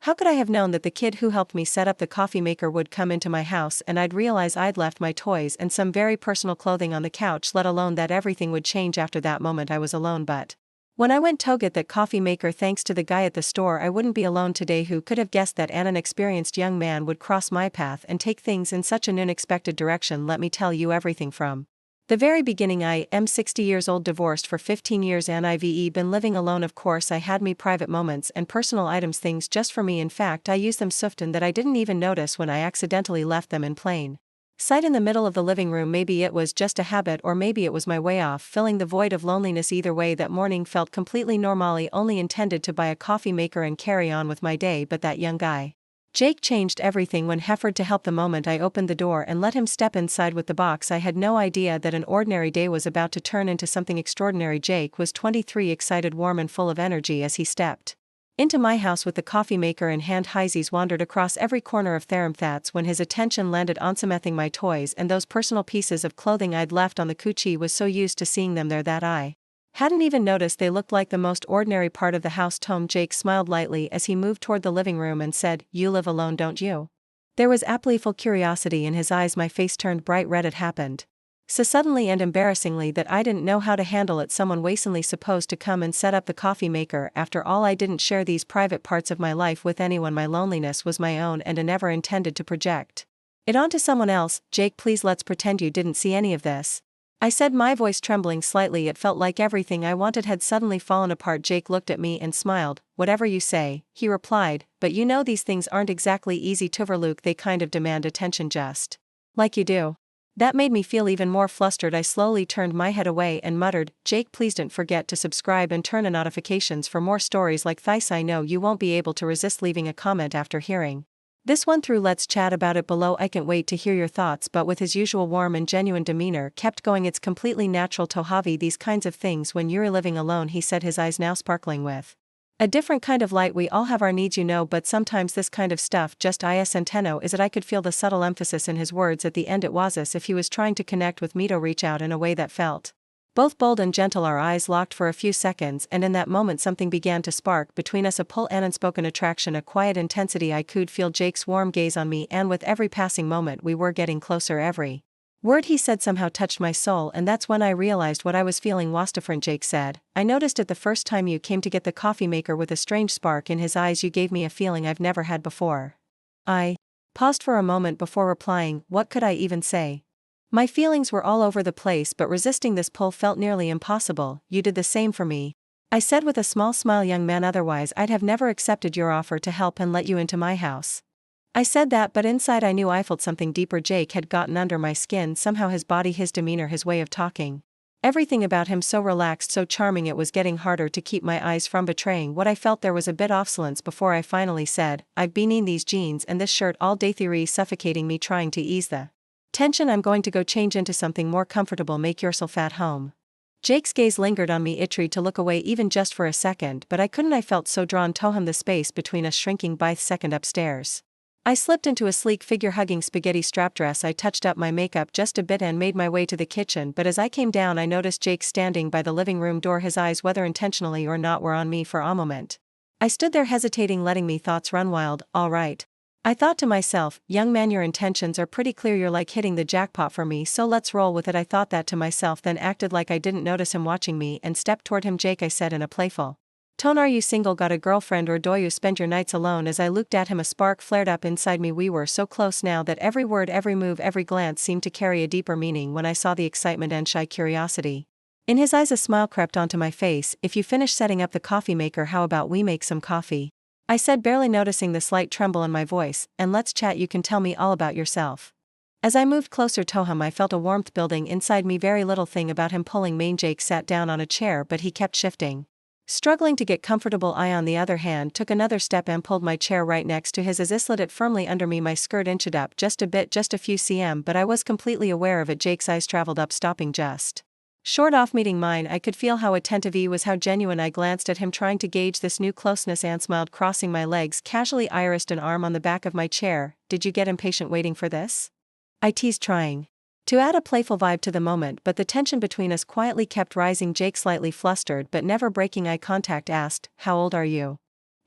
How could I have known that the kid who helped me set up the coffee maker would come into my house and I'd realize I'd left my toys and some very personal clothing on the couch, let alone that everything would change after that moment I was alone. But when I went to get that coffee maker thanks to the guy at the store, I wouldn't be alone today. Who could have guessed that an inexperienced young man would cross my path and take things in such an unexpected direction? Let me tell you everything from the very beginning. I am 60 years old, divorced for 15 years, and I've been living alone. Of course I had me private moments and personal items, things just for me. In fact, I used them so often that I didn't even notice when I accidentally left them in plain sight in the middle of the living room. Maybe it was just a habit, or maybe it was my way off filling the void of loneliness. Either way, that morning felt completely normally, only intended to buy a coffee maker and carry on with my day. But that young guy, Jake, changed everything when offered to help. The moment I opened the door and let him step inside with the box, I had no idea that an ordinary day was about to turn into something extraordinary. Jake was 23, excited, warm, and full of energy as he stepped into my house with the coffee maker in hand. His wandered across every corner of the room. That's when his attention landed on something, my toys and those personal pieces of clothing I'd left on the couch. He was so used to seeing them there that I hadn't even noticed they looked like the most ordinary part of the house. Tom, Jake smiled lightly as he moved toward the living room and said, "You live alone, don't you?" There was a playful curiosity in his eyes. My face turned bright red. It happened so suddenly and embarrassingly that I didn't know how to handle it. Someone wastingly supposed to come and set up the coffee maker. After all, I didn't share these private parts of my life with anyone. My loneliness was my own, and I never intended to project it onto someone else. "Jake, please, let's pretend you didn't see any of this," I said, my voice trembling slightly. It felt like everything I wanted had suddenly fallen apart. Jake looked at me and smiled. "Whatever you say," he replied, "but you know these things aren't exactly easy to overlook. They kind of demand attention, just like you do." That made me feel even more flustered. I slowly turned my head away and muttered, "Jake, please don't forget to subscribe and turn on notifications for more stories like this. I know you won't be able to resist leaving a comment after hearing this one through. Let's chat about it below. I can't wait to hear your thoughts." But with his usual warm and genuine demeanor, kept going, "It's completely natural to have these kinds of things when you're living alone," he said, his eyes now sparkling with a different kind of light. "We all have our needs, you know, but sometimes this kind of stuff just isn't enough, is it?" I could feel the subtle emphasis in his words at the end. It was as if he was trying to connect with me, to reach out in a way that felt both bold and gentle. Our eyes locked for a few seconds, and in that moment something began to spark between us, a pull, an unspoken attraction, a quiet intensity. I could feel Jake's warm gaze on me, and with every passing moment we were getting closer. Every word he said somehow touched my soul, and that's when I realized what I was feeling was different. Jake said, "I noticed it the first time you came to get the coffee maker." With a strange spark in his eyes, "You gave me a feeling I've never had before." I paused for a moment before replying. What could I even say? My feelings were all over the place, but resisting this pull felt nearly impossible. "You did the same for me," I said with a small smile. "Young man, otherwise I'd have never accepted your offer to help and let you into my house." I said that, but inside I knew I felt something deeper. Jake had gotten under my skin somehow. His body, his demeanor, his way of talking, everything about him so relaxed, so charming. It was getting harder to keep my eyes from betraying what I felt. There was a bit of silence before I finally said, "I've been in these jeans and this shirt all day, theory suffocating me." Trying to ease the tension, "I'm going to go change into something more comfortable. Make yourself at home." Jake's gaze lingered on me. It tried to look away even just for a second, but I couldn't. I felt so drawn to him, the space between us shrinking by the second. Upstairs I slipped into a sleek figure-hugging spaghetti strap dress. I touched up my makeup just a bit and made my way to the kitchen, but as I came down I noticed Jake standing by the living room door. His eyes, whether intentionally or not, were on me. For a moment I stood there hesitating, letting me thoughts run wild. "All right," I thought to myself, "young man, your intentions are pretty clear. You're like hitting the jackpot for me, so let's roll with it." I thought that to myself, then acted like I didn't notice him watching me and stepped toward him. "Jake," I said in a playful tone, "are you single, got a girlfriend, or do you spend your nights alone?" As I looked at him, a spark flared up inside me. We were so close now that every word, every move, every glance seemed to carry a deeper meaning. When I saw the excitement and shy curiosity in his eyes, a smile crept onto my face. "If you finish setting up the coffee maker, how about we make some coffee?" I said, barely noticing the slight tremble in my voice, "and let's chat. You can tell me all about yourself." As I moved closer to him, I felt a warmth building inside me. Very little thing about him pulling me. Jake sat down on a chair, but he kept shifting, struggling to get comfortable. I, on the other hand, took another step and pulled my chair right next to his as I slid it firmly under me. My skirt inched up just a bit, just a few cm, but I was completely aware of it. Jake's eyes traveled up, stopping just short off meeting mine. I could feel how attentive he was, how genuine. I glanced at him, trying to gauge this new closeness, and smiled, crossing my legs casually. I rested an arm on the back of my chair. "Did you get impatient waiting for this?" I teased, trying to add a playful vibe to the moment, but the tension between us quietly kept rising. Jake, slightly flustered but never breaking eye contact, asked, "How old are you?"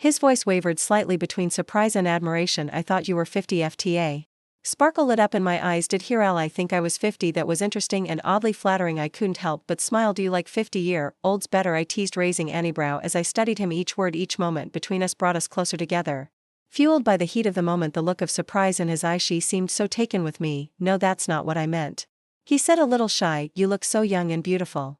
His voice wavered slightly between surprise and admiration. I thought you were 50 FTA. Sparkle lit up in my eyes. Did I think I was 50? That was interesting and oddly flattering. I couldn't help but smile. Do you like 50-year-olds better? I teased, raising an eyebrow as I studied him. Each word, each moment between us brought us closer together. Fueled by the heat of the moment, the look of surprise in his eyes, she seemed so taken with me. No, that's not what I meant. He said, a little shy. You look so young and beautiful.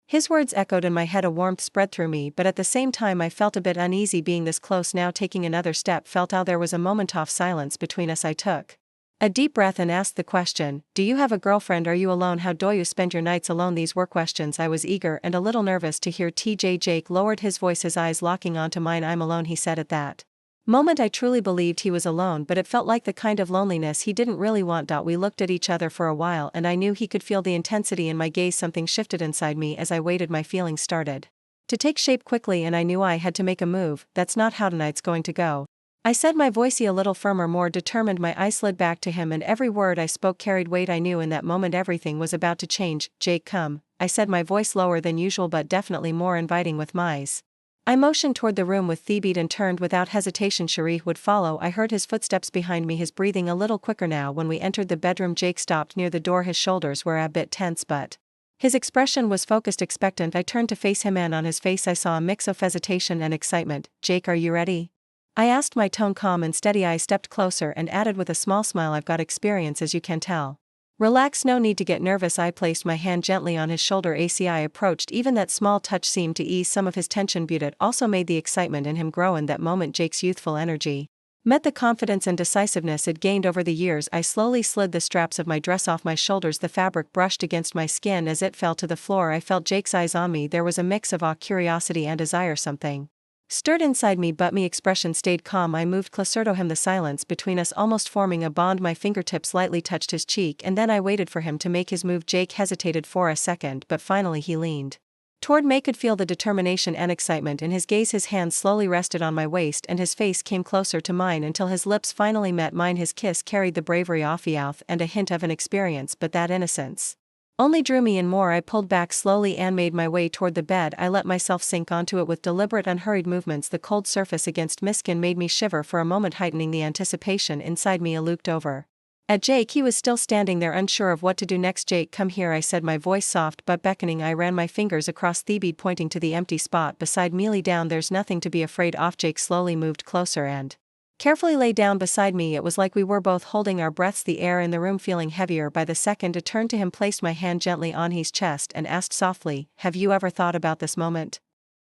His words echoed in my head. A warmth spread through me, but at the same time I felt a bit uneasy being this close now. Taking another step, felt how there was a moment of silence between us. I took a deep breath and asked the question, do you have a girlfriend? Are you alone? How do you spend your nights alone? These were questions I was eager and a little nervous to hear. Jake lowered his voice, his eyes locking onto mine. I'm alone, he said. At that moment I truly believed he was alone, but it felt like the kind of loneliness he didn't really want. We looked at each other for a while and I knew he could feel the intensity in my gaze. Something shifted inside me as I waited. My feelings started to take shape quickly and I knew I had to make a move. That's not how tonight's going to go, I said, my voice a little firmer, more determined. My eyes slid back to him and every word I spoke carried weight. I knew in that moment everything was about to change. Jake, come, I said, my voice lower than usual but definitely more inviting. With my eyes I motioned toward the room with Thebet and turned without hesitation. Sharif would follow. I heard his footsteps behind me, his breathing a little quicker now. When we entered the bedroom, Jake stopped near the door. His shoulders were a bit tense but his expression was focused, expectant. I turned to face him and on his face I saw a mix of hesitation and excitement. Jake, are you ready? I asked, my tone calm and steady. I stepped closer and added with a small smile, I've got experience, as you can tell. Relax, no need to get nervous. I placed my hand gently on his shoulder. I approached. Even that small touch seemed to ease some of his tension, but it also made the excitement in him grow. In that moment Jake's youthful energy met the confidence and decisiveness it gained over the years. I slowly slid the straps of my dress off my shoulders. The fabric brushed against my skin as it fell to the floor. I felt Jake's eyes on me. There was a mix of awe, curiosity and desire. Something stirred inside me, but my expression stayed calm. I moved closer to him, the silence between us almost forming a bond. My fingertips lightly touched his cheek and then I waited for him to make his move. Jake hesitated for a second, but finally he leaned toward me. I could feel the determination and excitement in his gaze. His hands slowly rested on my waist and his face came closer to mine until his lips finally met mine. His kiss carried the bravery of youth and a hint of inexperience, but that innocence only drew me in more. I pulled back slowly and made my way toward the bed. I let myself sink onto it with deliberate, unhurried movements. The cold surface against my skin made me shiver for a moment, heightening the anticipation inside me. I looked over at Jake. He was still standing there, unsure of what to do next. Jake, come here, I said, my voice soft but beckoning. I ran my fingers across Thebet, pointing to the empty spot beside me. Lay down, there's nothing to be afraid of. Jake slowly moved closer and carefully lay down beside me. It was like we were both holding our breaths, the air in the room feeling heavier by the second. I turned to him, placed my hand gently on his chest and asked softly, have you ever thought about this moment?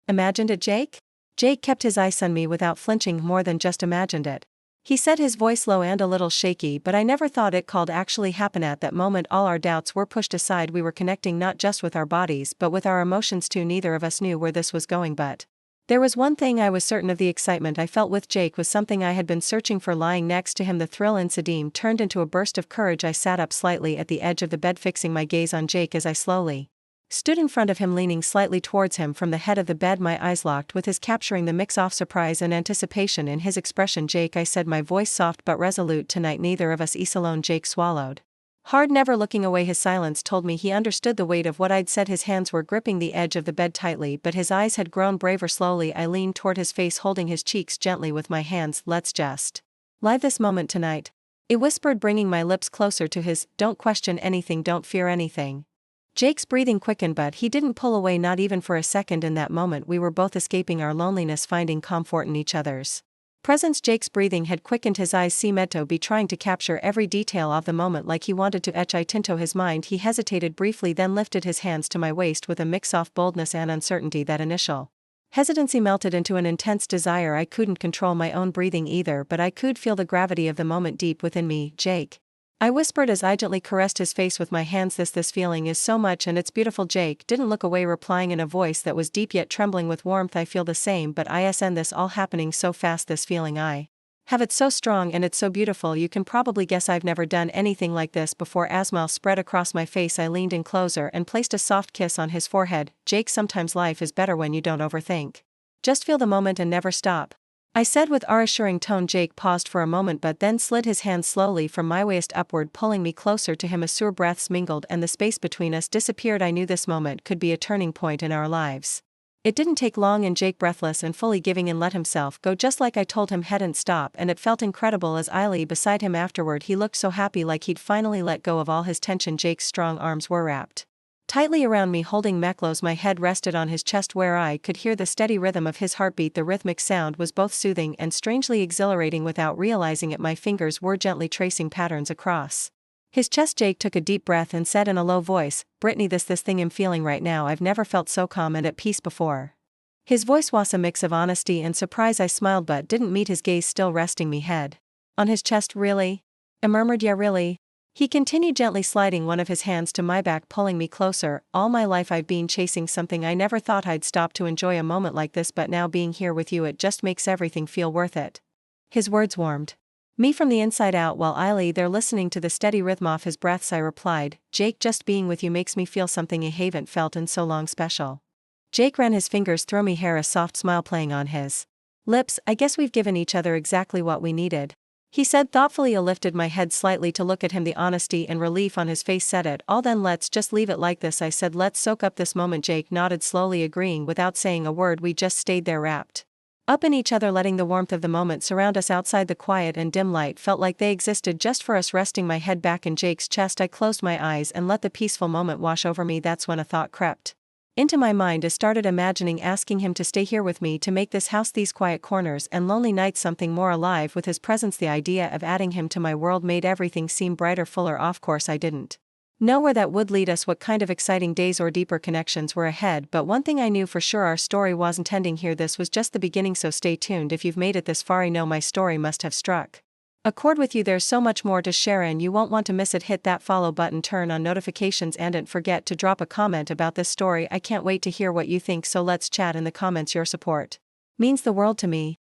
Imagined it, Jake? Jake kept his eyes on me without flinching. More than just imagined it, he said, his voice low and a little shaky, but I never thought it could actually happen. At that moment all our doubts were pushed aside. We were connecting not just with our bodies but with our emotions too. Neither of us knew where this was going, but there was one thing I was certain of: the excitement I felt with Jake was something I had been searching for. Lying next to him, the thrill in Sadim turned into a burst of courage. I sat up slightly at the edge of the bed, fixing my gaze on Jake as I slowly stood in front of him, leaning slightly towards him from the head of the bed. My eyes locked with his, capturing the mix of surprise and anticipation in his expression. Jake, I said, my voice soft but resolute, tonight neither of us is alone. Jake swallowed hard, never looking away. His silence told me he understood the weight of what I'd said. His hands were gripping the edge of the bed tightly, but his eyes had grown braver. Slowly I leaned toward his face, holding his cheeks gently with my hands. Let's just live this moment tonight, I whispered, bringing my lips closer to his. Don't question anything, don't fear anything. Jake's breathing quickened, but he didn't pull away, not even for a second. In that moment we were both escaping our loneliness, finding comfort in each other's presence. Jake's breathing had quickened, his eyes seemed to be trying to capture every detail of the moment, like he wanted to etch it into his mind. He hesitated briefly, then lifted his hands to my waist with a mix of boldness and uncertainty. That initial hesitancy melted into an intense desire. I couldn't control my own breathing either, but I could feel the gravity of the moment deep within me. Jake, I whispered as I gently caressed his face with my hands. This feeling is so much and it's beautiful. Jake didn't look away, replying in a voice that was deep yet trembling with warmth, I feel the same, but ISN this all happening so fast. This feeling I have, it's so strong and it's so beautiful. You can probably guess I've never done anything like this before. A smile spread across my face. I leaned in closer and placed a soft kiss on his forehead. Jake, sometimes life is better when you don't overthink. Just feel the moment and never stop, I said with a reassuring tone. Jake paused for a moment but then slid his hand slowly from my waist upward, pulling me closer to him. As our breaths mingled and the space between us disappeared, I knew this moment could be a turning point in our lives. It didn't take long and Jake, breathless and fully giving in, let himself go just like I told him hadn't stop, and it felt incredible as I lay beside him afterward. He looked so happy, like he'd finally let go of all his tension. Jake's strong arms were wrapped tightly around me, holding me close. My head rested on his chest where I could hear the steady rhythm of his heartbeat. The rhythmic sound was both soothing and strangely exhilarating. Without realizing it, my fingers were gently tracing patterns across his chest. Jake took a deep breath and said in a low voice, "Brittany, this thing I'm feeling right now, I've never felt so calm and at peace before." His voice was a mix of honesty and surprise. I smiled but didn't meet his gaze, still resting me head on his chest. "Really?" I murmured. "Yeah, really." He continued, gently sliding one of his hands to my back, pulling me closer. "All my life I've been chasing something. I never thought I'd stop to enjoy a moment like this, but now being here with you, it just makes everything feel worth it." His words warmed me from the inside out. While I lay there listening to the steady rhythm of his breaths, I replied, "Jake, just being with you makes me feel something I haven't felt in so long, special." Jake ran his fingers through me hair, a soft smile playing on his lips. "I guess we've given each other exactly what we needed," he said thoughtfully. I lifted my head slightly to look at him. The honesty and relief on his face said it all. "Then let's just leave it like this," I said. "Let's soak up this moment." Jake nodded slowly, agreeing without saying a word. We just stayed there, wrapped up in each other, letting the warmth of the moment surround us. Outside, the quiet and dim light felt like they existed just for us. Resting my head back in Jake's chest, I closed my eyes and let the peaceful moment wash over me. That's when a thought crept into my mind. I started imagining asking him to stay here with me, to make this house, these quiet corners and lonely nights, something more alive with his presence. The idea of adding him to my world made everything seem brighter, fuller. Of course, I didn't know where that would lead us, what kind of exciting days or deeper connections were ahead, but one thing I knew for sure, our story wasn't ending here. This was just the beginning, so stay tuned. If you've made it this far, I know my story must have struck a chord with you. There's so much more to share and you won't want to miss it. Hit that follow button, turn on notifications, and don't forget to drop a comment about this story. I can't wait to hear what you think, so let's chat in the comments. Your support means the world to me.